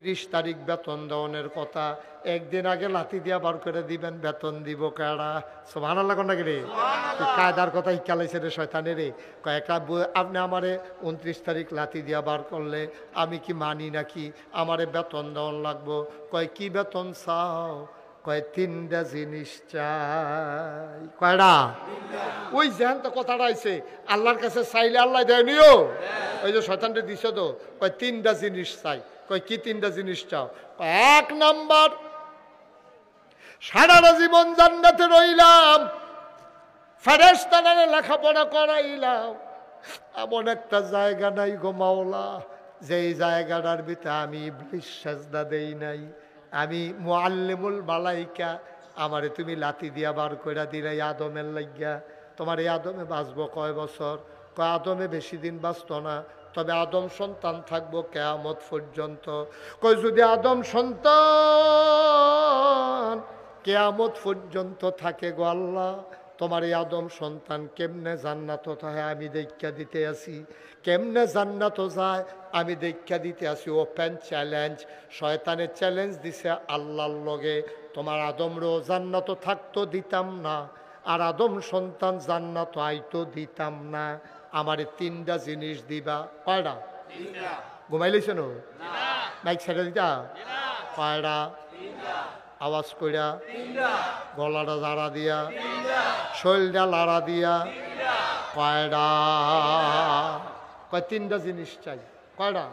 30 তারিখ বেতন দেওয়ানের কথা, একদিন আগে লাথি দিয়া বার করে দিবেন, বেতন দিব কারা? সুবহানাল্লাহ কোন নাকি রে? কায়দার কথা হিকালাইছে রে শয়তানে রে। কয়েকটা আপনি আমারে 29 তারিখ লাথি দিয়া বার করলে আমি কি মানি নাকি? আমারে বেতন দেওয়ান লাগবো। কয় কি বেতন চাও? কয় 3টা জিনিস চাই। কয়টা? ওই যেন তো কথাটা আইছে, আল্লাহর কাছে চাইলে আল্লাহ দেয় নিও। ওই যে শয়তানটা দিছে তো, কয় 3টা জিনিস চাই। কয় কি 3টা জিনিস চাও? 1 নাম্বার, সারাটা জীবন জান্নাতে রইলাম, ফেরেশতাদের লেখাপড়া করাইলাম, এমন একটা জায়গা নাই গো মাওলা যেই জায়গাটার ভিতরে আমি ইবলিস সেজদা দেই নাই। আমি মুআল্লিমুল মালাইকা, আমারে তুমি লাথি দিয়া বার কইরা দিলে আদমের লাগিয়া। তোমার এই আদমে বাঁচবো কয় বছর? কয় আদমে বেশি দিন বাঁচত না, তবে আদম সন্তান থাকবো কিয়ামত পর্যন্ত। কই যদি আদম সন্তান কিয়ামত পর্যন্ত থাকে গো আল্লাহ, তোমার এই আদম সন্তান কেমনে জান্নাত হয় আমি দেখা দিতে আসি, কেমনে জান্নাত যায় আমি দেখা দিতে আসি। ওপেন চ্যালেঞ্জ, শয়তানের চ্যালেঞ্জ দিছে আল্লাহর লগে। তোমার আদমরও জান্নাত থাকতো দিতাম না, আর আদম সন্তান জান্নাত আইতো দিতাম না। আমারে 3টা জিনিস দিবা। কয়টা? ঘুমাইলেছে না? বাইক ছেড়ে দিতা? কয়টা? আওয়াজ কইরা, গলাটা জাড়া দিয়া, শরীরটা লাড়া দিয়া। কয়টা? কয় 3টা জিনিস চাই। কয়টা?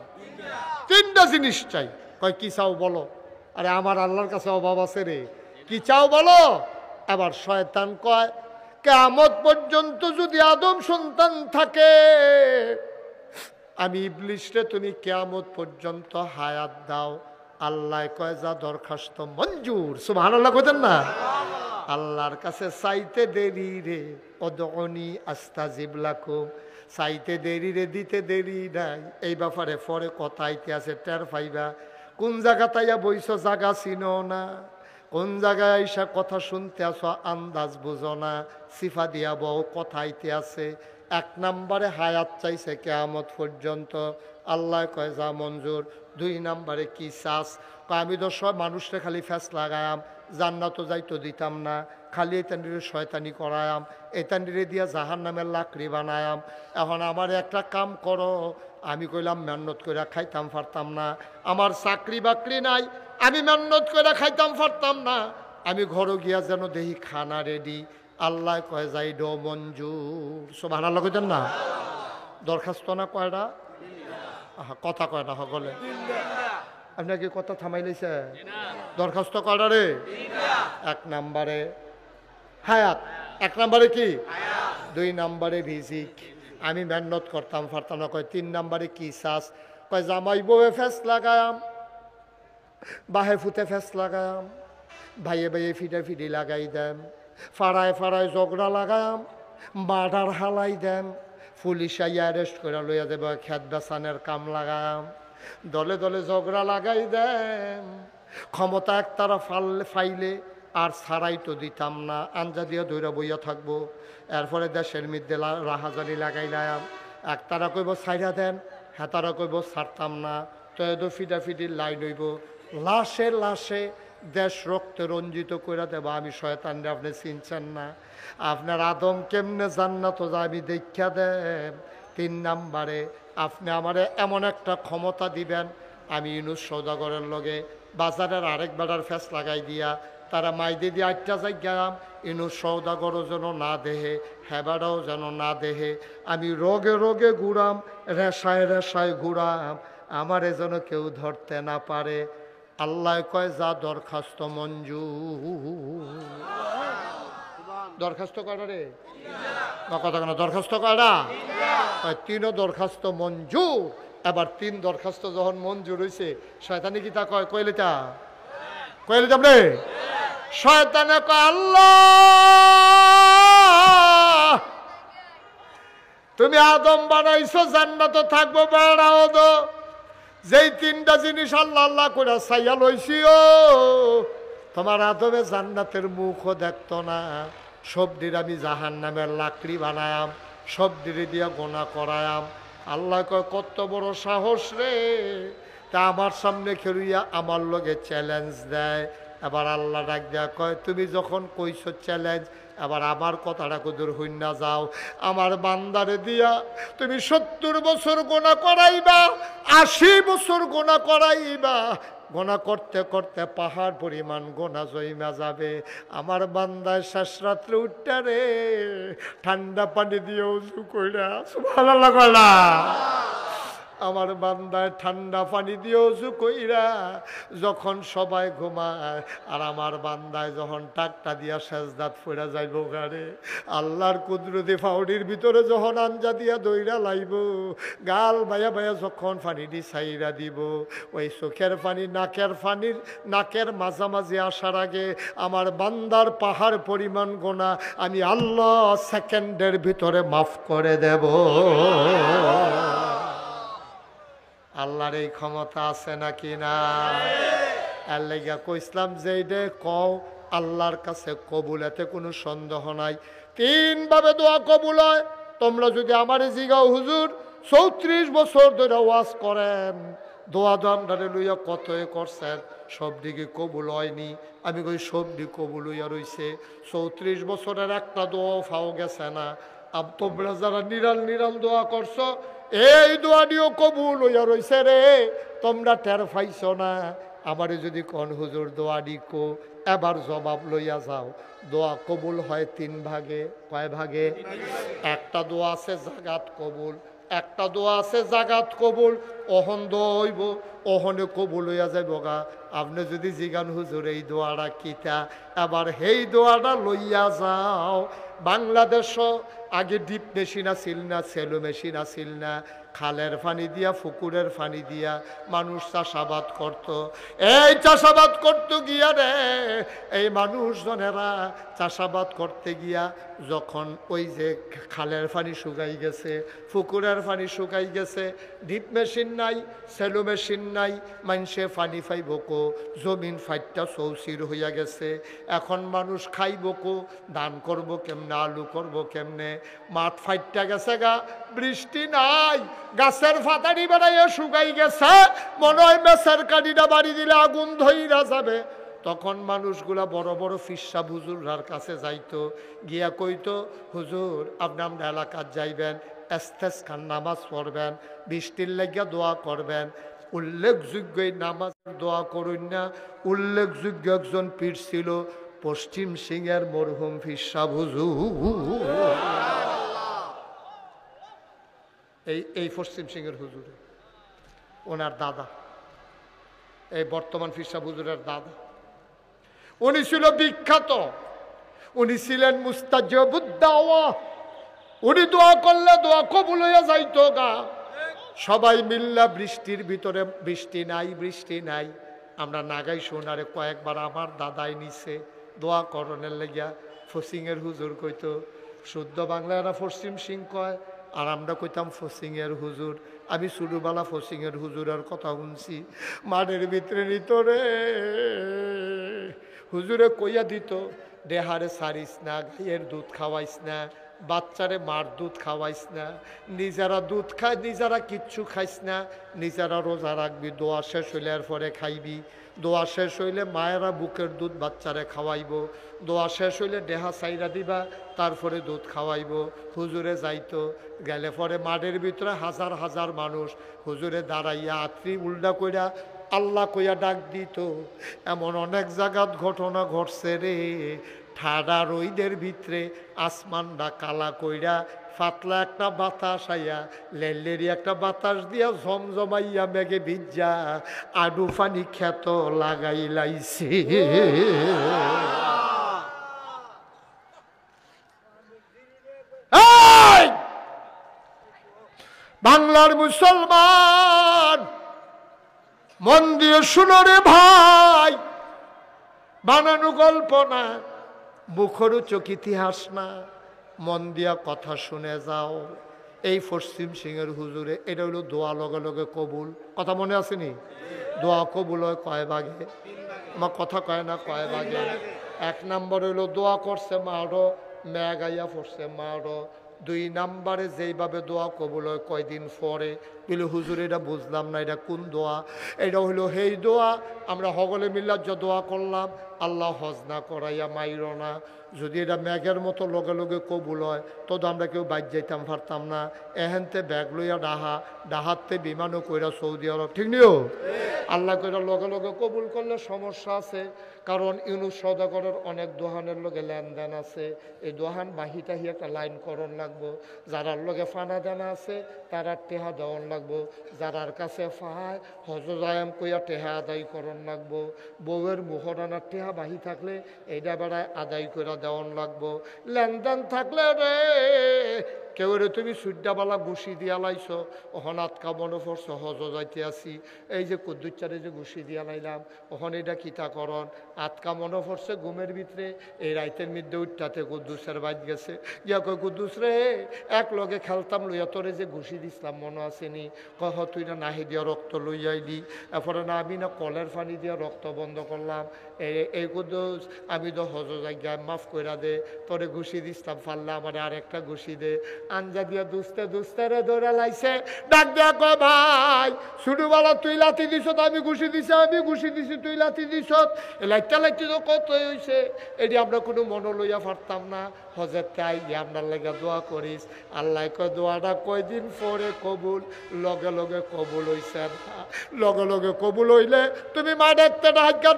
3টা জিনিস চাই। কয় কি চাও বলো? আরে আমার আল্লাহর কাছে অভাব আছে রে, কি চাও বলো? আবার শয়তান কয় কিয়ামত পর্যন্ত যদি আদম সন্তান থাকে, আমি ইবলিসরে তুমি কিয়ামত পর্যন্ত হায়াত দাও। আল্লাহ কয় যা দরখাস্ত মঞ্জুর। সুবহানাল্লাহ কইতেন না? আল্লাহর কাছে চাইতে দেরি রে, উদউনি আস্তাজিব লাকুম, চাইতে দেরি রে, দিতে দেরি নাই। এই ব্যাপারে পরে কথা আইতে আছে, টের পাইবা। কোন জায়গা তাইয়া বইছ জায়গা চিনো না, কোন জায়গায় আইসা কথা শুনতে আসো আন্দাজ বুঝো না, সিফা দিয়া বউ কথা আইতে আছে। 1 নম্বরে হায়াত চাইছে কিয়ামত পর্যন্ত, আল্লাহ কয় যা মঞ্জুর। 2 নম্বরে কি চাস? কয় আমি তো সব মানুষরে খালি ফ্যাস লাগায়াম, জান্নাতও যাইতো দিতাম না, খালি এতান্ডিরে শয়তানি করায়াম, এতান্ডিরে দিয়া জাহান নামের লাকড়ি বানায়াম। এখন আমার একটা কাম করো। আমি কইলাম মেহনত করে খাইতাম পারতাম না, আমার চাকরি বাকরি নাই, আমি মেহনত করে খাইতাম পারতাম না, আমি ঘরে গিয়া যেন দেখি খানা রেডি। আল্লাহ কয় যাই ডো মঞ্জুর। সুবহানাল্লাহ কইতেন না? দরখাস্ত না কয়টা? কথা কয়টা সকলে? আপনাকে কথা থামাই লইছে? দরখাস্ত কয়টা রে? 1 নম্বরে হায়াত। 1 নম্বরে কি? 2 নম্বরে রিজিক, আমি মেহনত করতাম পারতাম না। কয় 3 নম্বরে কি চাস? কয় জামাই বউয়ে ফেস লাগায়াম, বাহে ফুতে ফেস লাগায়াম, ভাইয়ে ভাইয়ে ফিটে ফিটি লাগাই দেন, ফাড়ায় ফাড়ায় ঝগড়া লাগায়াম, মার্ডার হালাই দেন, পুলিশ আইয়া অ্যারেস্ট করে লইয়া দেব, খেত বেচানের কাম লাগায়াম, দলে দলে ঝগড়া লাগাই দেন, ক্ষমতা একতারা ফাইলে আর ছাড়াই তো দিতাম না, আঞ্জা দিয়া দৈরা বইয়া থাকবো। এরপরে দেশের মধ্যে রাহাজানি লাগাইলাম, একতারা কইব ছাইরা দেন, হেতারা কইব ছাড়তাম না, তো এদো ফিডাফিডির লাইন হইব, লাশে লাশে দেশ রক্তে রঞ্জিত করে দেব। আমি শয়তানরে আপনি চিনছেন না, আপনার আদম কেমনে জান্নাত যায় আমি দেখা দেন। 3 নম্বরে আপনি আমারে এমন একটা ক্ষমতা দিবেন, আমি ইউনুস সওদাগরের লগে বাজারের আরেক বেড়ার ফেস লাগাই দিয়া তারা মাইদে দিয়ে 8টা জায়গাম, ইউনুস সওদাগরও যেন না দেহে, হেবাটাও যেন না দেহে, আমি রোগে রোগে ঘুরাম, রেশায় রেশায় ঘুরাম, আমারে যেন কেউ ধরতে না পারে। আল্লাহ কয় যা দরখাস্ত মঞ্জুর। দরখাস্ত কয়টা রে? কথা কেন? দরখাস্ত কয়টা? 3ও দরখাস্ত মঞ্জুর। এবার 3 দরখাস্ত যখন মঞ্জুর হয়েছে, শয়তানি কি তা কয়? কইলে তা কইলে যাবে? শয়তানে কয় আল্লাহ তুমি আদম বানাইছো জান্নাত থাকবো, বেড়াও দো, যেই 3টা জিনিস আল্লাহ আল্লাহ করে চাইয়া লইছি, ও তোমার আদমে জান্নাতের মুখও দেখতো না, সবদির আমি জাহান নামের লাকড়ি বানায়াম, সবদিরে দিয়া গোনা করায়াম। আল্লাহ কয় কত বড় সাহস রে, তা আমার সামনে খেলুইয়া আমার লগে চ্যালেঞ্জ দেয়। এবার আল্লাহ ডাক দেয়া কয়, তুমি যখন কইছো চ্যালেঞ্জ, এবার আমার কথাটা কুদুর হইনা যাও। আমার বান্দারে দিয়া তুমি 70 বছর গোনা করাইবা, 80 বছর গোনা করাইবা, গোনা করতে করতে পাহাড় পরিমাণ গোনা জইমা যাবে। আমার বান্দায় শেষ রাত্রে উঠটা রে ঠান্ডা পানি দিয়ে উজু কইরা, সুবহানাল্লাহ কইলা, আমার বান্দায় ঠান্ডা পানি দিয়ে উজু কইরা যখন সবাই ঘুমায়, আর আমার বান্দায় যখন টাকটা দিয়া সেজদাত ফিরা যাইব গারে, আল্লাহর কুদরতি ফাউডির ভিতরে যখন আঞ্জা দিয়া দইরা লাইব, গাল বায়া বায়া যখন পানি দি ছাইরা দিব, ওই চোখের পানি নাকের মাঝামাঝি আসার আগে আমার বান্দার পাহাড় পরিমাণ গোনা আমি আল্লাহ সেকেন্ডের ভিতরে মাফ করে দেব। আল্লাহর এই ক্ষমতা আছে নাকি না? এর লাগা কইসলাম যে এইটা কও আল্লাহর কাছে কবুল, এতে কোনো সন্দেহ নাই। 3 ভাবে দোয়া কবুল হয়। তোমরা যদি আমার জিগাও হুজুর 34 বছর ধরে ওয়াজ করেন, দোয়া দামদারে লইয়া কতই করছেন, সব দিকে কবুল হয়নি। আমি কই সব দিকে কবুল হইয়া রইছে, 34 বছরের একটা দোয়াও ফাও গেছে না। তোমরা যারা নিরাল দোয়া করছো, এই দোয়া দিও কবুল হইয়া রইছে রে, তোমরা টের পাইছ না। আমারে যদি কোন হুজুর দোয়া দিকো, এবার জবাব লইয়া যাও। দোয়া কবুল হয় 3 ভাগে। কয় ভাগে? একটা দোয়া আছে জাগাত কবুল, একটা দোয়া আছে জাগাত কবুল। অহন দোয়া হইব, অহনে কবুল হইয়া যাইব গা। আপনি যদি জিগান হুজুর এই দোয়াটা কিতা, এবার সেই দোয়াটা লইয়া যাও। বাংলাদেশও আগে ডিপ মেশিন আসিল না, সেলো মেশিন আসিল না, খালের পানি দিয়া পুকুরের পানি দিয়া মানুষ চাষাবাদ করত। এই চাষাবাদ করতে গিয়া রে এই মানুষজনেরা চাষাবাদ করতে গিয়া যখন ওই যে খালের পানি শুকাই গেছে, পুকুরের পানি শুকাই গেছে, ডিপ মেশিন নাই, সেলো মেশিন নাই, মানুষে পানি পাইব কো, জমিন ফাইটটা চৌচির হইয়া গেছে। এখন মানুষ খাইব কো, ধান করব কেমনে, আলু করব কেমনে, মাঠ ফাইটটা গেছে গা, বৃষ্টি নাই, গাছের ফাতারি বেড়াইয়া শুকাই গেছে, মনে হয় মেসের কাঠিটা বাড়ি দিলে আগুন ধইরা যাবে। তখন মানুষগুলা বড় বড় ফিরসা হুজুরার কাছে যাইতো, গিয়া কইতো হুজুর আপনি আমরা এলাকার যাইবেন, ইস্তেসকার নামাজ পড়বেন, বৃষ্টির লাগিয়া দোয়া করবেন। উল্লেখযোগ্য এই নামাজ দোয়া করুন না। উল্লেখযোগ্য একজন পীর ছিল পশ্চিম সিংহের মরহুম ফিরসা হুজুর। এই পশ্চিম সিংহের হুজুর ওনার দাদা, এই বর্তমান ফিরসা হুজুরের দাদা, উনি ছিল বিখ্যাত। উনি ছিলেন মুস্তাজাবুদ দাওয়া। উনি দোয়া করলে দোয়া কবুল হইয়া যাইতো গা। সবাই মিল্লা বৃষ্টির ভিতরে, বৃষ্টি নাই, আমরা নাগাই শোনারে কয়েকবার আমার দাদাই নিছে দোয়া করণের লেগিয়া। ফসিংয়ের হুজুর কইতো, শুদ্ধ বাংলায় এরা পশ্চিম সিং কয়, আর আমরা কইতাম ফসিংয়ের হুজুর। আমি ছোটবেলা ফসিংয়ের হুজুরের কথা শুনছি, মাঠের ভিতরে নিত রে, হুজুরে কইয়া দিত দেহারে সারিস না, গাইয়ের দুধ খাওয়াইস না, বাচ্চারে মার দুধ খাওয়াইস না, নিজেরা দুধ খায়, নিজেরা কিচ্ছু খাইস না, নিজেরা রোজা রাখবি, দোয়া শেষ হইলে এর পরে খাইবি, দোয়া শেষ হইলে মায়েরা বুকের দুধ বাচ্চারে খাওয়াইব, দোয়া শেষ হইলে দেহা চাইরা দিবা, তারপরে দুধ খাওয়াইব। হুজুরে যাইতো, গেলে পরে মাঠের ভিতরে হাজার হাজার মানুষ হুজুরে দাঁড়াইয়া আত্রি উল্টা কইরা আল্লাহ কইয়া ডাক দিত। এমন অনেক জায়গাত ঘটনা ঘটছে রে, ঠাডা রইদের ভিতরে আসমানটা কালা কইরা পাতলা একটা বাতাস আইয়া, লেলেরি একটা বাতাস দিয়া জমজমাইয়া মেঘে ভিজা আডু পানি ক্ষেত লাগাই লাইছে। বাংলার মুসলমান মন দিয়ে শুনো রে ভাই, বানানো গল্প না, মুখরোচক ইতিহাস না, মন দিয়া কথা শুনে যাও। এই পশ্চিম সিংহের হুজুরে এটা হইল দোয়া লগে লগে কবুল। কথা মনে আসেনি? দোয়া কবুল হয় কয় ভাগে? আমার কথা কয় না কয় ভাগে? 1 নম্বর হইল দোয়া করছে মারো, মেঘ আইয়া পড়ছে মারো, 2 নম্বরে যেইভাবে দোয়া কবুল হয় কয়দিন পরে বলে হুজুর এটা বুঝলাম না, এটা কোন দোয়া? এটা হইল সেই দোয়া আমরা সকলে মিল্লা যে দোয়া করলাম, আল্লাহ হজ না করাইয়া মাইর না। যদি এটা ম্যাগের মতো লগে লগে কবুল হয় তো আমরা কেউ বাইর যাইতাম পারতাম না। এহেনতে ব্যাগ লইয়া ডাহাতে বিমানও কইরা সৌদি আরব, ঠিক নিও? আল্লাহ কইরা লগে লগে কবুল করলে সমস্যা আছে, কারণ ইউনুস সওদাগরের অনেক দোহানের লগে লেনদেন আছে। এই দোহান বাহিটাহি একটা লাইন করণ লাগবো। যারার লগে ফানা দানা আছে তারা টেহা দেওয়ান লাগবো, যারার কাছে ফাহায় হজরায়াম কইয়া টেহা আদায় করণ লাগবো। বউয়ের মুহরানার টেহা বাহি থাকলে এইটা বেড়ায় আদায় করে দেওয়ান লাগবো। লেনদেন থাকলে রে কেউ রে তুমি সুড্ডাবালা ঘুষি দিয়া লাইছ, ওখান আটকা মনে পড়ছে হজ যাইতে আসি, এই যে কুদ্দুচারে যে ঘুষি দিয়া লাইলাম ওখানে এটা কিতাকরণ আটকা মনে পড়ছে ঘুমের ভিতরে। এই রাইতের মধ্যে উঠটাতে কুদ্দুসের বাইর গেছে, ইয়া কয় কুদ্দুস রে এক লগে খেলতাম লইয়া তোরে যে ঘুষি দিছিলাম মনে আসেনি? কহ তুই না নাহি দিয়া রক্ত লইয়াইলি, এরপরে না আমি না কলের পানি দিয়া রক্ত বন্ধ করলাম। এই কুদ্দুস আমি তো হজ জায়গায় মাফ কইরা দে, তোরে ঘুষি দিছিলাম পারলে আমার আর একটা ঘুষি দে। আঞ্জা দিয়া দুস্তে দুস্তে রে দৌড়া লাইছে, ডাক দিয়া কয় ভাই ছোটবেলা তুই লাথি দিছ, আমি ঘুষি দিছি, আমি ঘুষি দিছি তুই লাথি দিছ, লাইটা লাইতে তো কত হয়েছে, এটি আমরা কোনো মনে লইয়া পারতাম না। হজের তাই আপনার লেগে দোয়া করিস। আল্লাহ কয় দোয়াটা কয়দিন পরে কবুল, লগে লগে কবুল হইছে না। লগে লগে কবুল হইলে তুমি মায়ের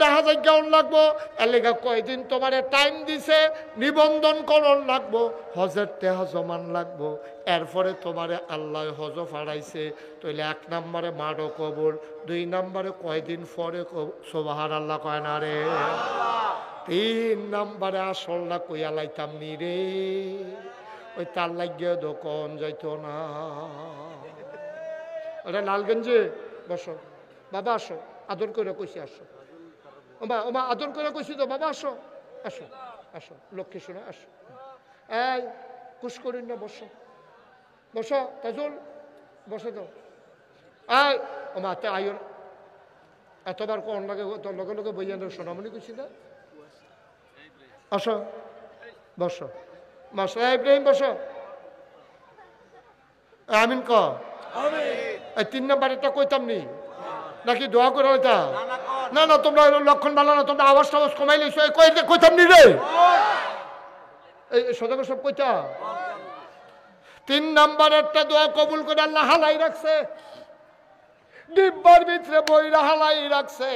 দেখা যাইগাউন লাগবো, এর লেগে কয়দিন তোমার টাইম দিছে, নিবন্ধন করণ লাগবো, হজের টেহা জমান লাগবো, এরপরে তোমারে আল্লাহ হজ ফাড়াইছে। তাইলে 1 নম্বরে মারও কবুল, 2 নম্বরে কয়দিন পরে সুবহান আল্লাহ কয় না রে, 3 নম্বরে আসল্লা কইয়া লাইতাম নি রে, ওই তার লাগিয়ে দোকান যাইতো না। ওটা লালগঞ্জে বসো বাবা, আসো আদর করে কইছি, আসো ওমা ওমা আদর করে কইছি তো বাবা, আসো আসো আসো লক্ষ্মী শোনো, আসো এই কুশ করিন না, বসো বসো তাজুল বসে তো, আয় ওমা তে আয়ুর এতবার কোন লাগে তোর লগে লগে বইয়া সোনামণি কইছি না, আসো বসো বসো, ইব্রাহিম বসো, আমিন ক 3 নম্বর এটা কইতাম নি নাকি দোয়া করে ওইটা? না না তোমরা লক্ষণ ভালো না, তোমরা আওয়াজ টাওয়াজ কমাই লইছো, কইতাম নি রে, এই সদাগর সব কইতা। 3 নম্বর একটা দোয়া কবুল করে আল্লাহ হালাই রাখছে, ডিব্বার ভিতরে বইরা হালাই রাখছে।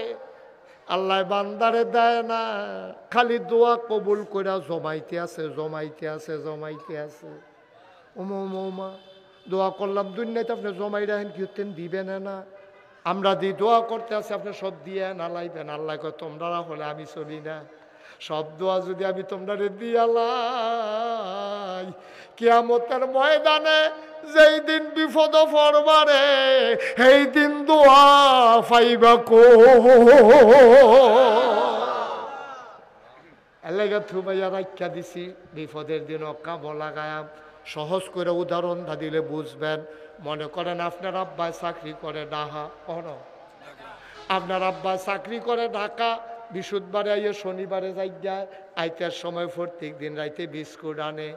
আল্লাহ বান্দারে দেয় না, খালি দোয়া কবুল করে জমাইতে আছে জমাইতে আছে জমাইতে আছে। ওমা ওমা ওমা দোয়া করলাম দুনিয়াতে আপনি জমাই রাখেন, কি হতেন দিবেন না? আমরা দি দোয়া করতে আছি আপনি সব দিয়ে না লাইবেন। আল্লাহ কয় তোমরা হলে আমি চলি না, সব দোয়া যদি আমি তোমরা দিয়া লাই, কিয়ামতের ময়দানে যেই দিন বিপদ পড়বারে সেই দিন দোয়া পাইবা কো। এলাকা থুবাইয়া রাখা দিছি, বিপদের দিন কামো লাগায়াম। সহজ করে উদাহরণ দিলে বুঝবেন। মনে করেন আপনার আব্বা চাকরি করে ঢাকা, আপনার আব্বা চাকরি করে ঢাকা, বৃহস্পতিবারে আইয়ে শনিবারে যাই যায়, আইতার সময় প্রত্যেক দিন রাইতে বিস্কুট আনে।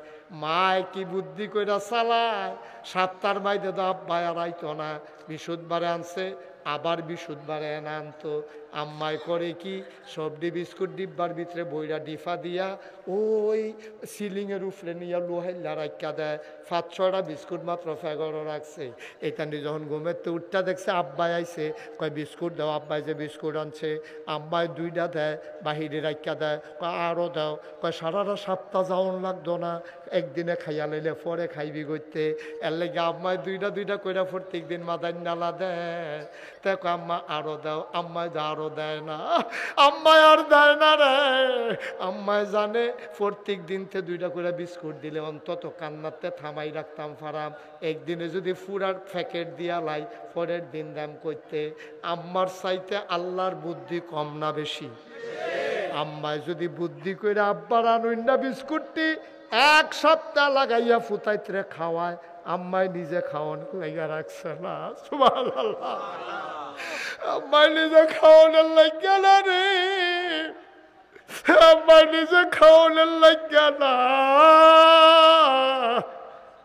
মায় কি বুদ্ধি কইরা চালায়, 7টার মাইতে তো আব্বাই আর আইতো না, বৃহস্পতিবারে আনছে আবার বৃহস্পতিবারে এনে আনতো। আম্মাই করে কি সবজি বিস্কুট ডিব্বার ভিতরে বইরা ডিফা দিয়া ওই সিলিংয়ের উপরে নিয়ে লোহাইলা রাখা দেয়। 5-6টা বিস্কুট মাত্র ফেগরও রাখছে। এটা নিয়ে যখন ঘুমের তো উঠটা দেখছে আব্বাই আইছে, কয় বিস্কুট দাও। আব্বাই যে বিস্কুট আনছে আম্মাই 2টা দেয়, বাহিরে রাখা দেয়, কয় আরও দাও, কয় সারাটা সপ্তাহ যাওয়ান লাগতো না, একদিনে খাইয়া লইলে পরে খাইবি করতে। এর লেগে আম্মাই 2টা কইরা প্রত্যেক দিন মাদার নালা দেয়। দেখো আম্মা আরো দাও, আম্মায় আরো দেয় না, আম্মায় আর দেয় না রে। আম্মায় জানে প্রত্যেক দিনতে 2টা করে বিস্কুট দিলে অন্তত কান্নাতে থামাই রাখতাম ফারাম। একদিনে যদি ফুরার প্যাকেট দিয়া লাই পরের দিন দাম করতে। আম্মার চাইতে আল্লাহর বুদ্ধি কম না বেশি? আম্মায় যদি বুদ্ধি করে আব্বার আনুন না বিস্কুটটি 1 সপ্তাহ লাগাইয়া ফুটাইতে খাওয়ায়, আম্মাই নিজে খাওয়ান লাইগা রাখছে না। সুবহানাল্লাহ, আম্মাই নিজে খাওয়ানোর লাগিয়া না রে, আম্মাই নিজে খাওয়ানোর লাগিয়া না।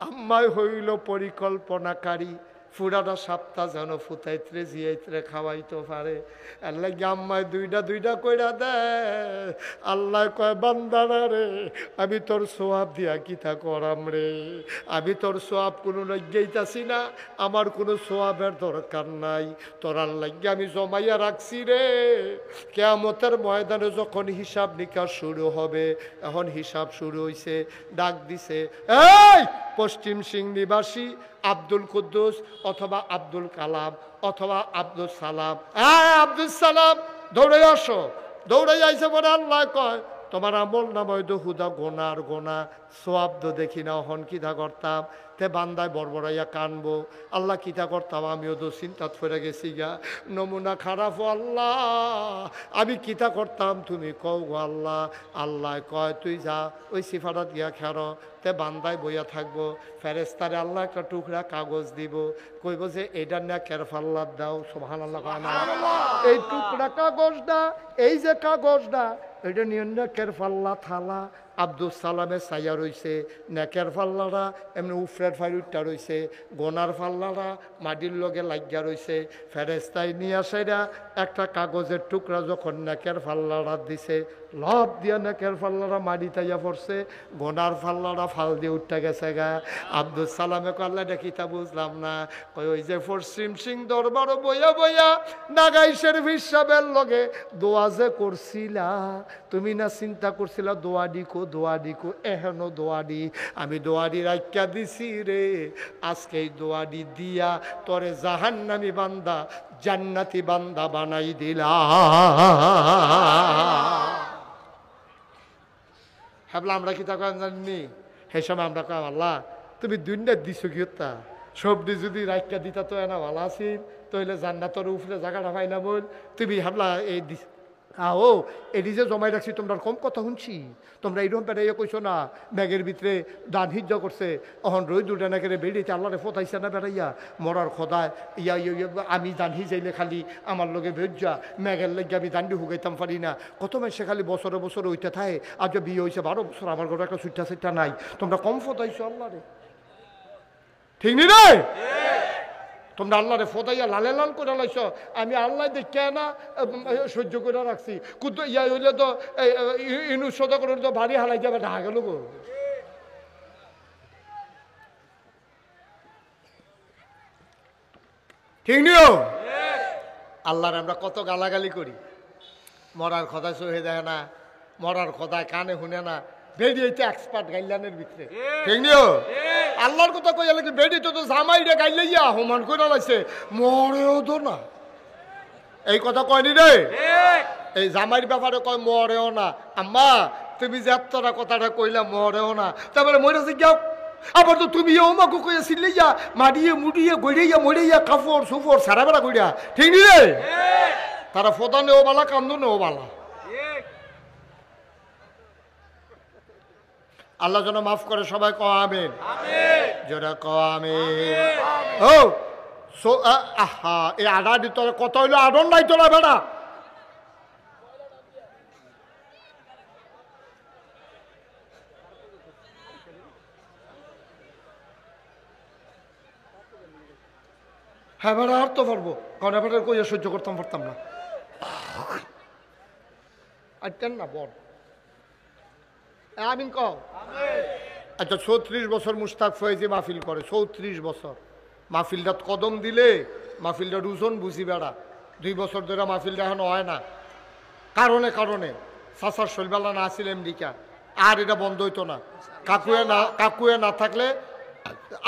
আম্মাই হইল পরিকল্পনাকারী, ফুরাটা সাপ্তাহ যেন ফুটাইতে জিয়াইতে খাওয়াইতে পারে। আল্লাহ আম্মায় দুইটা কইরা দেয়। আল্লাহ কয় বান্দারা রে, আমি তোর সোয়াব দিয়া কিতা করাম রে, আমি তোর সোয়াব কোনো লজ্ঞাইতাছি না, আমার কোনো সোয়াবের দরকার নাই, তোর আল্লাহ আমি জমাইয়া রাখছি রে। কিয়ামতের ময়দানে যখন হিসাব নিকাশ শুরু হবে, এখন হিসাব শুরু হইছে, ডাক দিছে, এই পশ্চিম সিং নিবাসী আব্দুল কুদ্দুস অথবা আব্দুল কালাম অথবা আব্দুল সালাম, হ্যাঁ আব্দুল সালাম দৌড়ে আসো। দৌড়ে যাইছে বলে আল্লাহ কয় তোমার আমল নাময় তো হুদা গোনার গোনা, সোয়াব তো দেখি না, হন কিতা করতাম, তে বান্দায় বড়বড়াইয়া কানবো, আল্লাহ কিতা করতাম, আমিও তো চিন্তাত ফেরে গেছি গা, নমুনা খারাপ আল্লাহ, আমি কিতা করতাম তুমি কও গো আল্লাহ। আল্লাহ কয় তুই যা ওই সিফাটা দিয়া খেরো, তে বান্দায় বইয়া থাকবো, ফেরেস্তারে আল্লাহ একটা টুকরা কাগজ দিব, কইব যে এইটা না কেরফাল্লাহ দাও, সুবহানাল্লাহ, এই টুকরা কাগজটা, এই যে কাগজটা এটা নিয়ে নেকের পাল্লা থালা। আব্দুল সালামের ছায়া রয়েছে, নেকের পাল্লারা এমনি উফরের ফাইরুটটা রয়েছে, গোনার পাল্লারা মাটির লগে লাগিয়া রয়েছে। ফেরেস্তায় নিয়ে আসাইরা একটা কাগজের টুকরা যখন নেকের পাল্লারা দিছে, লব দিয়া নেকের পাল্লারা মাটি তাইয়া পড়ছে, গোনার পাল্লারা ফাল দিয়ে উঠতে গেছে গা। আব্দুল সালামে কল্লা দেখিতা বুঝলাম না, কই ওই যে পশ্চিম সিং দরবার বইয়া বইয়া নাগাইশের হিসাবের লগে দোয়া যে করছিলা, তুমি না চিন্তা করছিলা দোয়া ডিকো এহেনো দোয়াডি, আমি দোয়াডি রাখিয়া দিছি রে, আজকে এই দোয়াডি দিয়া তোরে জাহান্নামী বান্দা জান্নাতি বান্দা বানাই দিলা। ভাবলাম আমরা কি তা জানি, সেই সময় আমরা কম আল্লাহ তুমি দুনিয়া দিছো কি হত্যা, সবজি যদি রাখিয়া দিতা তো এনা ভালো আছিস, তইলে জান্নাতের উপরে জায়গাটা পাই না বল, তুমি ভাবলা এই দিস ও এটি যে জমাই রাখছি তোমরা কম কথা শুনছি, তোমরা এইরকম পেটাইয়া কইছো না ব্যাগের ভিতরে দান হিজ্জা করছে, অহন রই দুটা না করে বেড়িতে আল্লাহরে ফতাইছে না বেড়াইয়া মরার খোদায় ইয়া আমি দান হিজাইলে খালি আমার লগে ভেজ্জা ম্যাগের লেগে আমি দান্ডি হুগাইতাম পারি না, কত মাসে খালি বছরে বছরে ওইটা থাকে, আজ বিয়ে হয়েছে 12 বছর আমার ঘরে একটা সুইটা নাই, তোমরা কম ফতাইছো আল্লাহরে, ঠিক নি রে? তোমরা আল্লাহরে ফদাইয়া লালে লাল করে লাইছ, আমি আল্লাহ দেখে না সহ্য করে রাখছি, কুদ্দু ইয়া হইলে তো ইনু সদা করে তো বাড়ি হালাই যাবে ঢাকা গেল গো। ঠিক নিও আল্লাহর আমরা কত গালাগালি করি, মরার কথা সহে দেখে না, মরার কথা কানে শুনে না, বেরিয়েছে এক্সপার্ট গাইলানের ভিতরে, ঠিক নিও আল্লাহর কথা কইয়া লাগে বেরিয়ে তো জামাইরে গাইলাইয়া হোমান করে লাইছে, মরেও তো না, এই কথা কয়নি রে, এই জামাইর ব্যাপারে কয় মরেও না, আম্মা তুমি যে এতটা কথাটা কইলা মরেও না, তারপরে মরেছে যাও, আবার তো তুমি ওমাকে কইয়া সিলাইয়া মারিয়ে মুড়িয়ে গড়িয়া মরিয়া কাপড় সুপড় সারা বেড়া কইরা, ঠিক নি রে? তারা ফোদা নেও বালা কান্দো নেও বালা, আল্লাহ যেন মাফ করে, সবাই কও আমিন, যারা কও আমিন। ও সো আহা এই আডা দিত কত হইলো আডন নাই তোলা বেড়া, হ্যাঁ বেড়া আর তো পারবো, কারণ এবার কইয়া সহ্য করতাম পারতাম না, আর না বল আমিন কও। আচ্ছা 34 বছর মুস্তাক ফয়েজি মাহফিল করে, 34 বছর মাহফিলটা কদম দিলে মাহফিলটার ওজন বুঝি বেড়া, 2 বছর ধরে মাহফিলটা এখন হয় না, কারণে কারণে চাচার শৈলবেলা না আসছিল আমেরিকা, আর এটা বন্ধ হইতো না, কাকুয়ে না থাকলে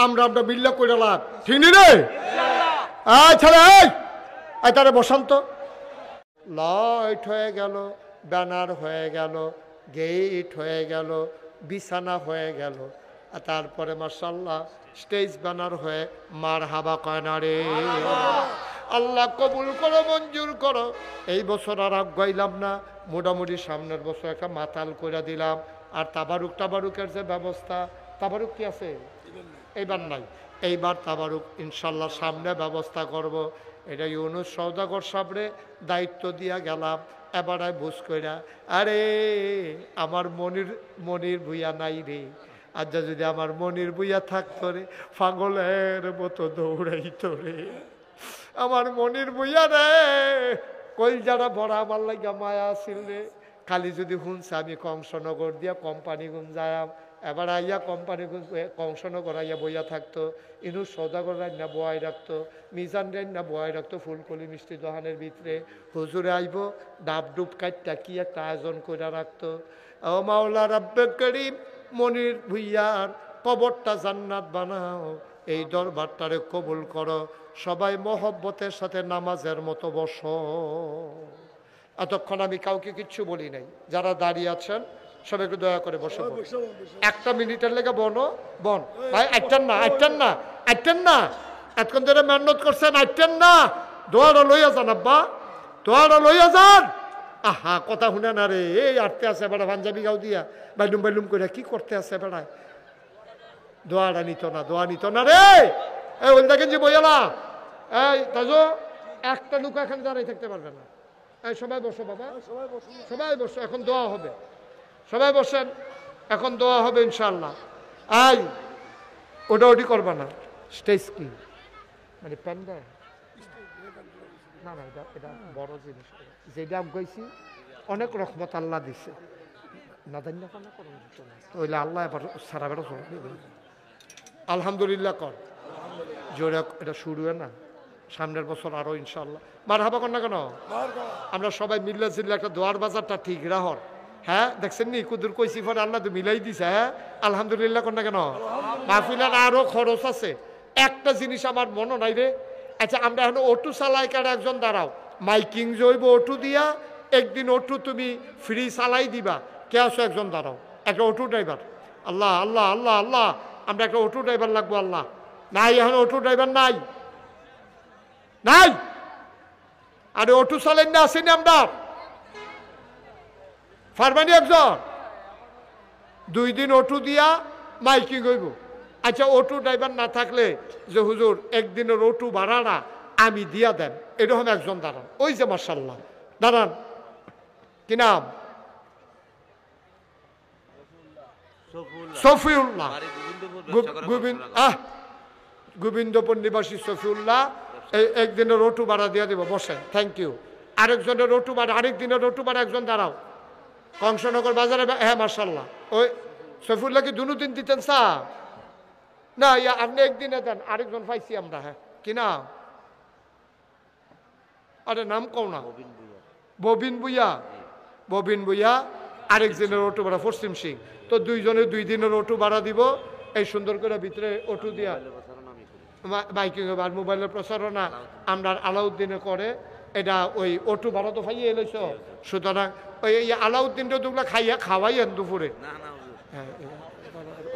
আমরা মিল্লা করে লাভ, ঠিক নি রে? ছেলে এই তারে বসন্ত লাইট হয়ে গেল, ব্যানার হয়ে গেল, গেট হয়ে গেল, বিছানা হয়ে গেল, আর তারপরে মাশাআল্লাহ স্টেজ ব্যানার হয়ে মার হাবা কয় না রে, আল্লাহ কবুল করো মঞ্জুর করো। এই বছর আর আগাইলাম না, মোটামুটি সামনের বছর একটা মাতাল করে দিলাম, আর তাবারুকের যে ব্যবস্থা, তাবারুক কি আছে এইবার নাই, এইবার তাবারুক ইনশাল্লাহ সামনে ব্যবস্থা করব, এটা ইউনুস সওদাগর সাবরে দায়িত্ব দিয়া গেলাম, এবারে বুঝ কইরা আরে আমার মনির ভুইয়া নাই রে, আজ যদি আমার মনির বুইয়া থাকতো রে পাগলের মতো দৌড়াইতো রে আমার মনির বুইয়া রে কই যারা ভরা আমার লাগা মায়া আসিল রে খালি যদি শুনছে আমি কংসনগর দিয়া কোম্পানি গুণ যাম এবার আইয়া কোম্পানি কংসনগর আইয়া বইয়া থাকতো ইনু সৌদাগর রান্না বয়াই রাখতো মিজান রান্না বয়াই রাখতো ফুলকলি মিষ্টি দোকানের ভিতরে হুজুরে আইব ডাব ডুব কাটটা কি একটা আয়োজন করে রাখতো ও মাওলা রাব্বে করিম মনির ভুইয়ার কবরটা জান্নাত বানাও এই দরবারটারে কবুল করো সবাই মহব্বতের সাথে নামাজের মতো বসো এতক্ষণ আমি কাউকে কিচ্ছু বলি নাই যারা দাঁড়িয়ে আছেন সবাইকে দয়া করে বসে একটা মিনিটের লেগে বনো বন ভাই আইটেন না এতক্ষণ ধরে মেহনত করছেন আইটেন না দোয়ারা লইয়া যান আব্বা দোয়ারা লইয়া যান আহা কথা শুনে না রে এই আটতে আছে বেড়া পাঞ্জাবি গাও দিয়া বাইলুম করে কি করতে আছে বেড়ায় দোয়াটা নিত না রে এই ওই দেখেন যে বইয়ালা এই তাজো একটা লুকা এখানে দাঁড়াই থাকতে পারবে না এই সবাই বসো বাবা সবাই বসো এখন দোয়া হবে সবাই বসেন এখন দোয়া হবে ইনশাআল্লাহ আই ওটা করবা না স্টেজ কি মানে প্যান্ডা না এটা বড় জিনিস যেটা আমি কইছি অনেক রহমত আল্লাহ দিছে না জানি না ওইলে আল্লাহ এবার সারা বেড়া আলহামদুলিল্লাহ কর জোরে এটা শুরু হয় না সামনের বছর আরো ইনশাআল্লাহ মার হাবা কর না কেন আমরা সবাই মিল্লা জিল্লা একটা দোয়ার বাজারটা ঠিক রাহর হ্যাঁ দেখছেন নি কুদুর কইছি পরে আল্লাহ তো মিলাই দিছে হ্যাঁ আলহামদুলিল্লাহ কর না কেন মাহফিলের আরো খরচ আছে একটা জিনিস আমার মনে নাই রে আচ্ছা আমরা এখন অটো চালাই কার একজন দাঁড়াও মাইকিং জৈব অটো দিয়া একদিন অটো তুমি ফ্রি চালাই দিবা কে আছো একজন দাঁড়াও একটা অটো ড্রাইভার আল্লাহ আল্লাহ আল্লাহ আল্লাহ আমরা একটা অটো ড্রাইভার লাগবো আল্লাহ নাই এখন অটো ড্রাইভার নাই আরে অটো চালাই না আসেনি আমরা ফারমানি একজন 2 দিন অটো দিয়া মাইকিং হইব আচ্ছা অটো ড্রাইভার না থাকলে যে হুজুর একদিনের অটো ভাড়াটা আমি দিয়া দেন এরকম একজন দাঁড়ান ওই যে মার্শাল্লাহ দাঁড়ান কি নাম সফিউল্লাহ গোবিন্দপুর নিবাসী সফিউল্লাহ এই একদিনের অটো ভাড়া দিয়ে দেবো বসেন থ্যাংক ইউ আরেকজনের অটো ভাড়া আরেক দিনের অটো ভাড়া একজন দাঁড়াও কংসনগর বাজারে হ্যাঁ মার্শাল্লাহ ওই সফিউল্লাহ কি দুদিন দিতেন সা না ইয়া আপনি একদিনে দেন আরেকজন পাইছি আমরা হ্যাঁ কি নাম আরে নাম কও না ববিন বুইয়া আরেকজনের অটো ভাড়া পশ্চিম সিং তো 2 জনের 2 দিনের অটো ভাড়া দিব এই সুন্দর করে ভিতরে অটো দিয়া মাইকিং আর মোবাইলের প্রচারণা আমরা আলাউদ্দিনে করে এটা ওই অটো ভাড়া তো খাইয়ে এলেছ সুতরাং ওই আলাউদ্দিনটা দুগুলা খাওয়াইয়েন দুপুরে হ্যাঁ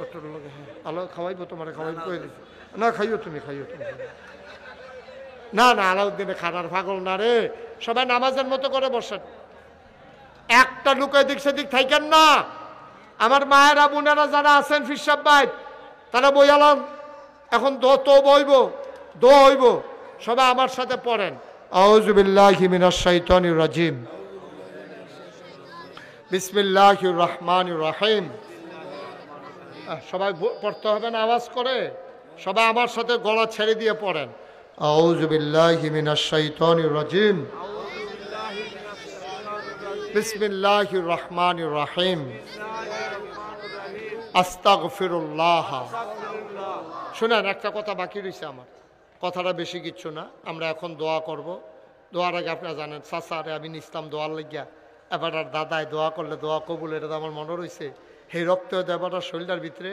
অটোর লগে হ্যাঁ আলো খাওয়াইবো তোমার খাওয়াইবো কয়ে দিচ্ছি না খাইও তুমি না আলাউদ্দিনে খানার পাগল না রে সবাই নামাজের মতো করে বসেন একটা লুকে দিক সেদিক থাকেন না আমার মায়েরা বোনেরা যারা আছেন ফিরসাব ভাই তারা বইয়ালাম এখন তো বইব দোয়া হইব সবাই আমার সাথে পড়েন আউযু বিল্লাহি মিনাশ শাইতানির রাজিম বিসমিল্লাহির রহমানির রহিম সবাই পড়তে হবে না আওয়াজ করে সবাই আমার সাথে গলা ছেড়ে দিয়ে পড়েন আউযু বিল্লাহি মিনাশ শাইতানির রাজিম বিসমিল্লাহির রহমানির রহিম আস্তাগফিরুল্লাহ শুনেন একটা কথা বাকি রয়েছে আমার কথাটা বেশি কিচ্ছু না আমরা এখন দোয়া করব দোয়ার আগে আপনারা জানেন চাচারে আমি নিস্তাম দোয়ার লাগিয়া এবার আর দাদায় দোয়া করলে দোয়া কবুল এটা তো আমার মনে রয়েছে সেই রক্ত এবার শরীরটার ভিতরে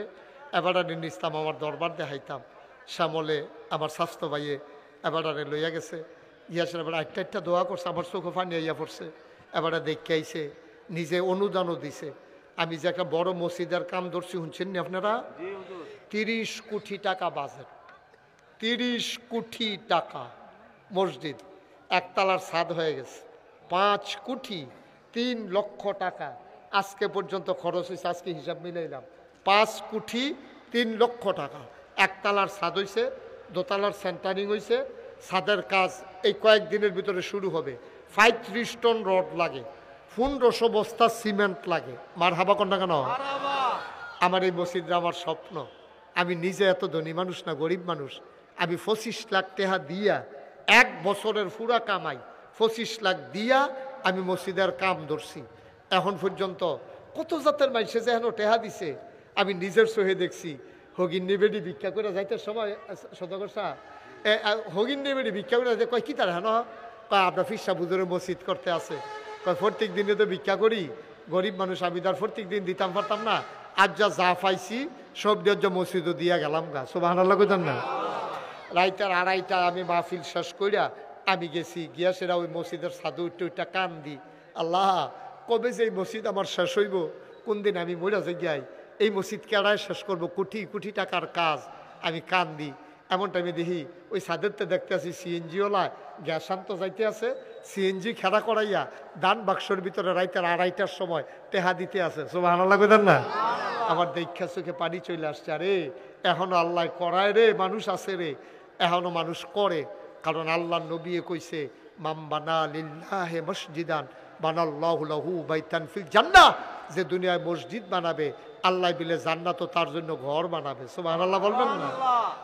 এবার আর নিস্তাম আমার দরবার দেখাইতাম শ্যামলে আমার স্বাস্থ্য ভাইয়ে এবার আরে লইয়া গেছে ইয়াসের এবার একটা দোয়া করছে আমার চোখে ফানি ইয়া পড়ছে এবারে দেখে আইছে নিজে অনুদানও দিছে আমি যে একটা বড় মসজিদের কাম ধরছি শুনছেন নি আপনারা 30 কোটি টাকা বাজেট 30 কোটি টাকা মসজিদ একতলার ছাদ হয়ে গেছে 5 কোটি 3 লক্ষ টাকা আজকে পর্যন্ত খরচ হয়েছে আজকে হিসাব মিলাইলাম 5 কোটি 3 লক্ষ টাকা একতলার ছাদ হয়েছে দোতলার সেন্টারিং হয়েছে ছাদের কাজ এই কয়েকদিনের ভিতরে শুরু হবে 35 টন রড লাগে 1500 বস্তা সিমেন্ট লাগে মার হাবা কন্যা কেন আমার এই মসজিদটা আমার স্বপ্ন। আমি নিজে এত ধনী মানুষ না, গরিব মানুষ। আমি 25 লাখ টাকা দিয়া, 1 বছরের পুরা কামাই 25 লাখ দিয়া আমি মসজিদের কাম ধরছি। এখন পর্যন্ত কত জাতের মানুষে যে এখন টেহা দিছে আমি নিজের চোখে দেখছি। হগিন্নি বেডি ভিক্ষা করে যাইতে সময় সদগর সাহ হগিন্নি বেডি ভিক্ষা করে যাইতে কয় কি তার হেন কয় আপনার ফিসা বুজুরের মসজিদ করতে আছে। কয় প্রত্যেক দিনে তো ভিক্ষা করি, গরিব মানুষ, আমি তার প্রত্যেক দিন দিতাম পারতাম না। আজ যা পাইছি সব দিয়ে মসজিদও দিয়া গেলাম গা। সুবহানাল্লাহ কইতেন না? রাইতের 2:30টায় আমি মাহফিল শেষ কইরা আমি গেছি, গিয়া সেরা ওই মসজিদের ছাদে উঠটা কান দি, আল্লাহ কবে যে এই মসজিদ আমার শেষ হইব, কোন দিন আমি মরা যাই, এই মসজিদ কেড়ায় শেষ করবো, কোটি কোটি টাকার কাজ। আমি কান দিই। এমন টাইমে দেখি ওই ছাদেরতে দেখতে আছি সিএনজিওলা গ্যাস আনতে যাইতে আছে, সিএনজি খেলা করাইয়া দান বাক্সর ভিতরে রাইতের 2:30টার সময় টেহা দিতে আছে। সুবহানাল্লাহ কইতেন না? আমার দেখা চোখে পানি চলে আসছে। আরে এখনো আল্লাহ করায় রে, মানুষ আছে রে, এখনো মানুষ করে। কারণ আল্লাহ নবী কইছে, মাম বানা লিল্লাহি মসজিদান বানাল্লাহু লাহু বাইতান ফিল জান্নাহ। যে দুনিয়ায় মসজিদ বানাবে আল্লাহ বিলে জান্নাতও তার জন্য ঘর বানাবে। সুবহানাল্লাহ বলবেন না?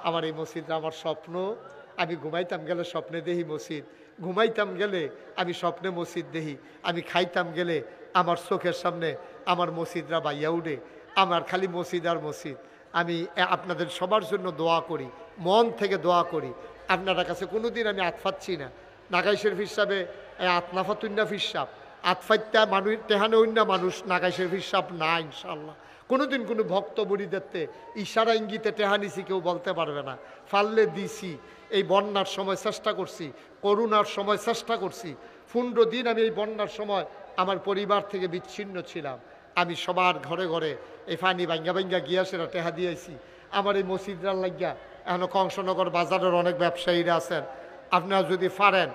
আমার এই মসজিদটা আমার স্বপ্ন। আমি ঘুমাইতাম গেলে স্বপ্নে দেখি মসজিদ, ঘুমাইতাম গেলে আমি স্বপ্নে মসজিদ দেখি, আমি খাইতাম গেলে আমার চোখের সামনে আমার মসজিদরা বাইয়া উঠে। আমার খালি মসজিদ আর মসজিদ। আমি আপনাদের সবার জন্য দোয়া করি, মন থেকে দোয়া করি। আপনার কাছে কোনোদিন আমি আতফাচ্ছি না। নাগাই শরীফ হিসাবে আতনাফাতুন্না ফিসাব আতফাইত্যা মানুষ তেহানে অন্য মানুষ নাগাই শরীফ হিসাব না ইনশাল্লাহ। কোনোদিন কোনো ভক্ত বুড়িদেরতে ইশারা ইঙ্গিতে টেহানিছি কেউ বলতে পারবে না। ফাললে দিছি। এই বন্যার সময় চেষ্টা করছি, করোনার সময় চেষ্টা করছি। 15 দিন আমি এই বন্যার সময় আমার পরিবার থেকে বিচ্ছিন্ন ছিলাম। আমি সবার ঘরে ঘরে এই ফানি ভাঙ্গা ভাঙ্গা গিয়াসেরা টেহা দিয়েছি। আমার এই মসজিদরার লাগিয়া এখনও কংসনগর বাজারের অনেক ব্যবসায়ীরা আছেন। আপনারা যদি পারেন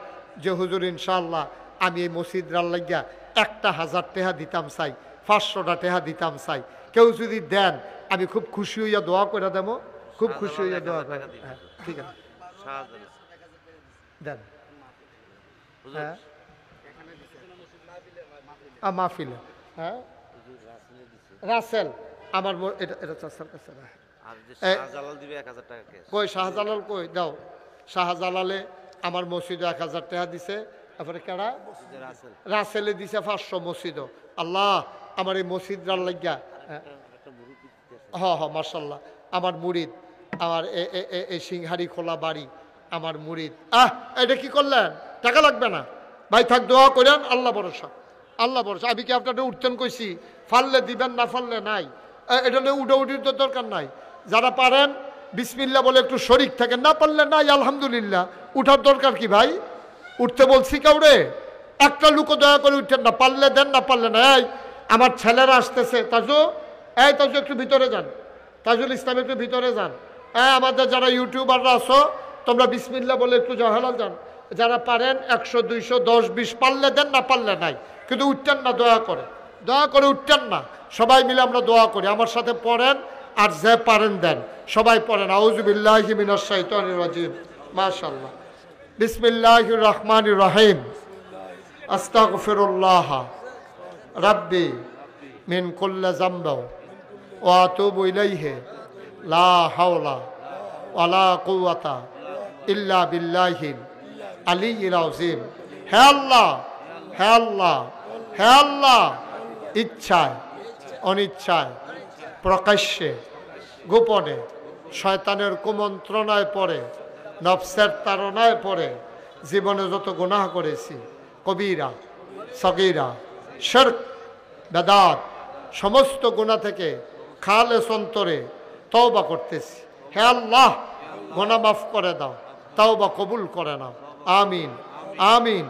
যে হুজুর ইনশাআল্লাহ আমি এই মসজিদরার লাগিয়া 1,000 টাকা দিতাম চাই, 500টা টাকা দিতাম চাই, কেউ যদি দেন আমি খুব খুশি হইয়া দোয়া করে দেবো। খুব খুশি হইয়া দোয়া করে। হ্যাঁ ঠিক আছে, দেন। হ্যাঁ মাহফিলে। হ্যাঁ রাসেল আমার এটা এটা চাচার কাছে না। কই শাহজালাল কই দাও। শাহজালালে আমার মসজিদে 1000 টাকা দিছে। তারপরে কেডা? রাসেলে দিছে 500 মসজিদও। আল্লাহ আমার এই মসজিদরার লাগিয়া হ্যাঁ মাশাল্লাহ আমার মুরিদ, আমার এই সিংহারি খোলা বাড়ি আমার মুরিদ। এটা কি করলেন? টাকা লাগবে না ভাই, থাক দোয়া করেন। আল্লাহ ভরসা, আল্লাহ ভরসা। আমি কি আপনাদের উঠতেন কইছি? ফাললে দিবেন, না ফাললে নাই। এটা নিয়ে উঠে তো দরকার নাই। যারা পারেন বিসমিল্লাহ বলে একটু শরিক থাকেন, না পারলে নাই আলহামদুলিল্লাহ। উঠার দরকার কি ভাই? উঠতে বলছি কাউরে? একটা লুকো দয়া করে উঠতেন না। পারলে দেন, না পারলে না। এই আমার ছেলেরা আসতেছে, তাজু তাজু একটু ভিতরে যান, তাজুল ইসলাম একটু ভিতরে যান। আমাদের যারা ইউটিউবাররা আছো তোমরা বিসমিল্লাহ বলে একটু জহালাল যান। যারা পারেন 100, 200, 10, 20 পারলে দেন, না পারলে নাই। কিন্তু উঠতেন না, দয়া করে উঠতেন না। সবাই মিলে আমরা দোয়া করি। আমার সাথে পড়েন, আর যে পারেন দেন। সবাই পড়েন আউযু বিল্লাহি মিনাশ শাইতানির রাজিম। মাশাআল্লাহ। বিসমিল্লাহির রহমানির রহিম। আস্তাগফিরুল্লাহ রাব্বি মিন কুল্লি যামবি ওয়া আতুবু ইলাইহি লা হাওলা ওয়ালা কুওয়াতা ইল্লা বিল্লাহিল আলিয়্যিল আযীম। হে আল্লাহ, হে আল্লাহ, হে আল্লাহ, ইচ্ছায় অনিচ্ছায় প্রকাশ্যে গোপনে শয়তানের কুমন্ত্রণায় পড়ে, নফসের তাড়নায় পড়ে জীবনে যত গুনাহ করেছি, কবিরা সগীরা শিরক বেদাত সমস্ত গুনাহ থেকে খালেস অন্তরে তওবা করতেছি। হে আল্লাহ গুনাহ মাফ করে দাও, তওবা কবুল করে নাও। আমিন আমিন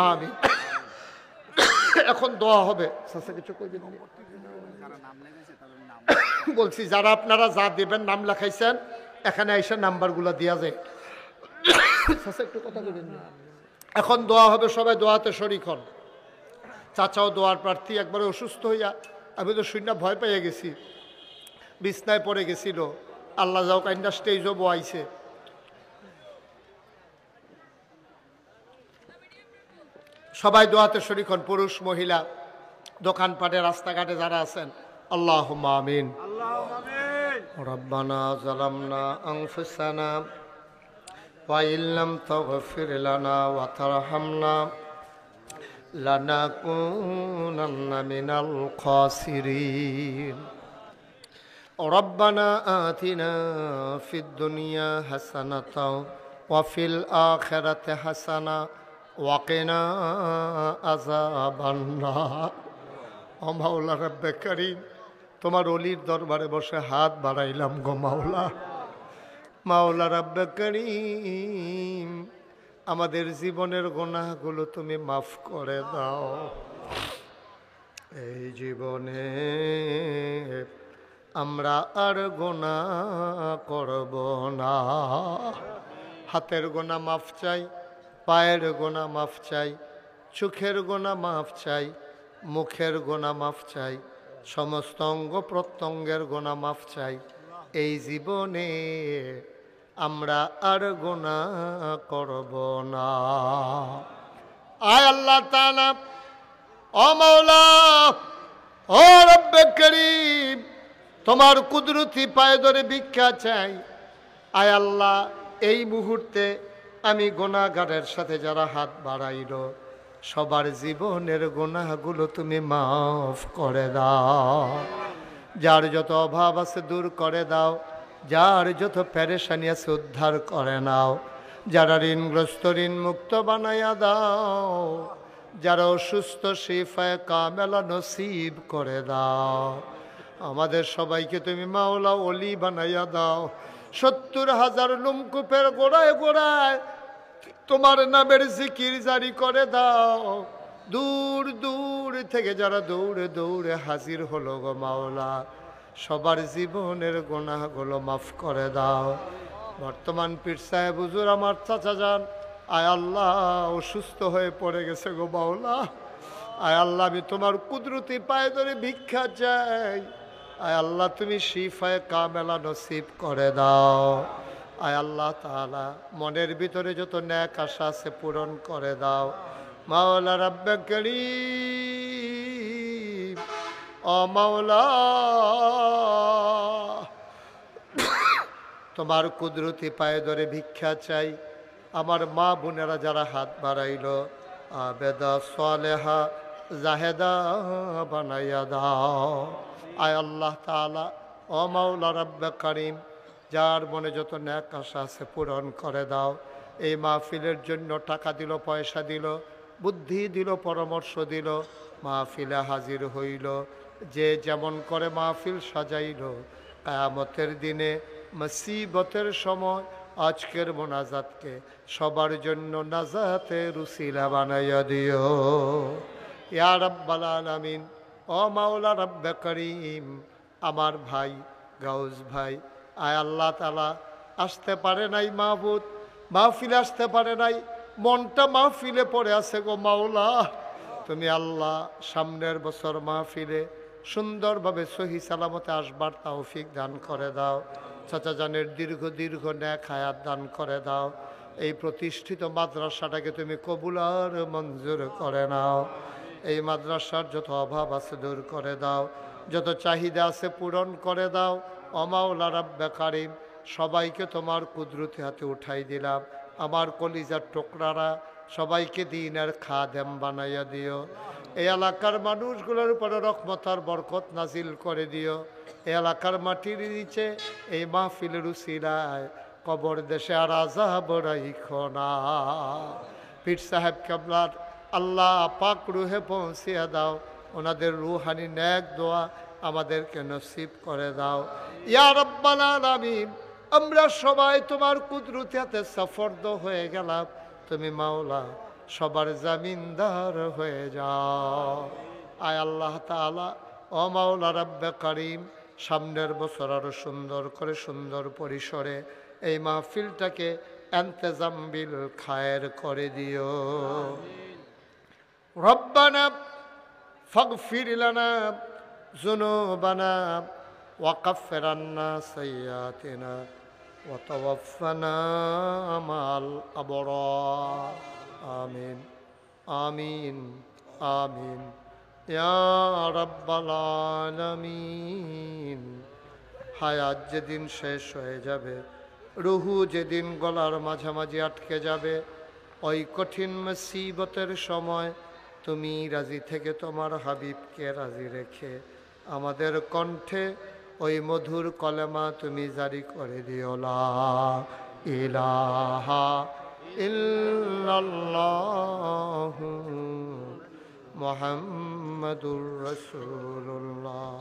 আমিন। এখন দোয়া হবে। কিছু কইবেন? বলছি যারা আপনারা যা দেবেন নাম লেখাইছেন এখানে এসে নাম্বারগুলো দেওয়া যায়। একটু কথা বলবেন। এখন দোয়া হবে, সবাই দোয়াতে শরীক হন। চাচাও দোয়ার প্রার্থী। একবারে অসুস্থ হইয়া আমি তো শূন্য ভয় পেয়ে গেছি, বিছনায় পড়ে গেছিল। আল্লাহ যাও কাইন্ডা স্টেজও বয়াইছে। সবাই দোয়াতে শরীক হন, পুরুষ মহিলা, দোকানপাটে রাস্তাঘাটে যারা আছেন আল্লাহুম্মা আমিন। রব্বানা যালামনা আনফুসানা ওয়া ইল্লাম তাগফির লানা ওয়া তারহামনা লানাকুনান্না মিনাল খাসিরিন। রব্বানা আতিনা ফিদ দুনিয়া হাসানাতাও ওয়া ফিল আখিরাতি হাসানা ওয়া কিনা আযাবান নার। ও মাওলা রব্বে করিম, তোমার অলির দরবারে বসে হাত বাড়াইলাম গো মাওলা। মাওলা রব্বে করিম, আমাদের জীবনের গুনাহগুলো তুমি মাফ করে দাও। এই জীবনে আমরা আর গুনাহ করব না। হাতের গুনাহ মাফ চাই, পায়ের গুনাহ মাফ চাই, চোখের গুনাহ মাফ চাই, মুখের গুনাহ মাফ চাই, সমস্ত অঙ্গ প্রত্যঙ্গের গুনাহ মাফ চাই। এই জীবনে আমরা আর গুনাহ করব না। আয় আল্লাহ তাআলা, ও মাওলা, ও রব্বে করিম, তোমার কুদরতি পায়ে ধরে ভিক্ষা চাই। আয় আল্লাহ, এই মুহূর্তে আমি গুনাহগারের সাথে যারা হাত বাড়াইল, সবার জীবনের গুনাহগুলো তুমি মাফ করে দাও। যার যত অভাব আছে দূর করে দাও, যার যত পেরেশানি আছে উদ্ধার করে নাও, যারা ঋণগ্রস্ত ঋণ মুক্ত বানাইয়া দাও, যারা অসুস্থ শিফায়ে কামেলা নসিব করে দাও। আমাদের সবাইকে তুমি মাওলা ওলি বানাইয়া দাও। ৭০,০০০ লুমকুপের গোড়ায় গোড়ায় তোমার নামের জিকির জারি করে দাও। দূর দূর থেকে যারা দৌড়ে দৌড়ে হাজির হলো গো মাওলা, সবার জীবনের গুনাহগুলো মাফ করে দাও। বর্তমান পীর সাহেব হুজুর আমার চাচা যান, আয় আল্লাহ, অসুস্থ হয়ে পড়ে গেছে গো মাওলা। আয় আল্লাহ, আমি তোমার কুদরতি পায়ে ধরে ভিক্ষা চাই। আয় আল্লাহ, তুমি শিফায়ে কামেলা নসিব করে দাও। আয় আল্লাহ তাআলা, মনের ভিতরে যত নেক আশা আছে পূরণ করে দাও। মাওলা রব্বে করিম, ও মাওলা, তোমার কুদরতি পায়ে ধরে ভিক্ষা চাই। আমার মা বোনেরা যারা হাত বাড়াইল, আবেদা সালেহা জাহেদা বানাইয়া দাও। আয় আল্লাহ তাআলা, ও মাওলা রব্বে করিম, যার মনে যত নেক আশা আছে পূরণ করে দাও। এই মাহফিলের জন্য টাকা দিল, পয়সা দিল, বুদ্ধি দিল, পরামর্শ দিল, মাহফিলে হাজির হইল, যে যেমন করে মাহফিল সাজাইল, কিয়ামতের দিনে মুসিবতের সময় আজকের মোনাজাতকে সবার জন্য নাজাতের উসিলা বানাইয়া দিও ইয়া রাব্বাল আলামিন। ও মাওলা রব্বে করিম, আমার ভাই গাউস ভাই, আয় আল্লাহ তাআলা, আসতে পারে নাই মাহবুদ, মাহফিলে আসতে পারে নাই, মনটা মাহফিলে পড়ে আছে গো মাওলা। তুমি আল্লাহ সামনের বছর মাহফিলে সুন্দরভাবে সহি সালামতে আসবার তৌফিক দান করে দাও। চাচা জানের দীর্ঘ দীর্ঘ নেক হায়াত দান করে দাও। এই প্রতিষ্ঠিত মাদ্রাসাটাকে তুমি কবুল আর মঞ্জুর করে নাও। এই মাদ্রাসার যত অভাব আছে দূর করে দাও, যত চাহিদা আছে পূরণ করে দাও। ও মাওলা রব্বে করিম, সবাইকে তোমার কুদরতি হাতে উঠাই দিলাম। আমার কলিজার টুকরারা সবাইকে দ্বীনের খাদেম বানাইয়া দিও। এই এলাকার মানুষগুলোর উপরে রহমত আর বরকত নাজিল করে দিও। এই এলাকার মাটির নিচে এই মাহফিলের উসিলায় কবর দেশে আর আযাব রাইখো না। পীর সাহেব কেবলার আল্লাহ পাক রুহে পৌঁছিয়ে দাও। ওনাদের রুহানি নেক দোয়া আমাদেরকে নসিব করে দাও ইয়া রাব্বাল আলামিন। আমরা সবাই তোমার কুদরতি হাতে সফরদ হয়ে গেলাম। তুমি মাওলা সবার জামিনদার হয়ে যাও। আয় আল্লাহ তাআলা, ও মাওলা রব্বে করিম, সামনের বছর আরো সুন্দর করে সুন্দর পরিসরে এই মাহফিলটাকে ইন্তেজাম বিল খায়ের করে দিও। রব্বানা ফাগফির লানা যুনুবানা ওয়া কাফির আন্না সাইয়্যাতিনা ওয়া তাওয়াফানা মাল আবরার। আমিন আমিন আমিন ইয়া রাব্বাল আলামিন। হায়াত যেদিন শেষ হয়ে যাবে, রুহু যেদিন গলার মাঝামাঝি আটকে যাবে, ওই কঠিন মুসিবতের সময় তুমি রাজি থেকে তোমার হাবিবকে রাজি রেখে আমাদের কণ্ঠে ওই মধুর কলেমা তুমি জারি করে দিও, লা ইলাহা ইল্লাল্লাহু মুহাম্মাদুর রাসূলুল্লাহ।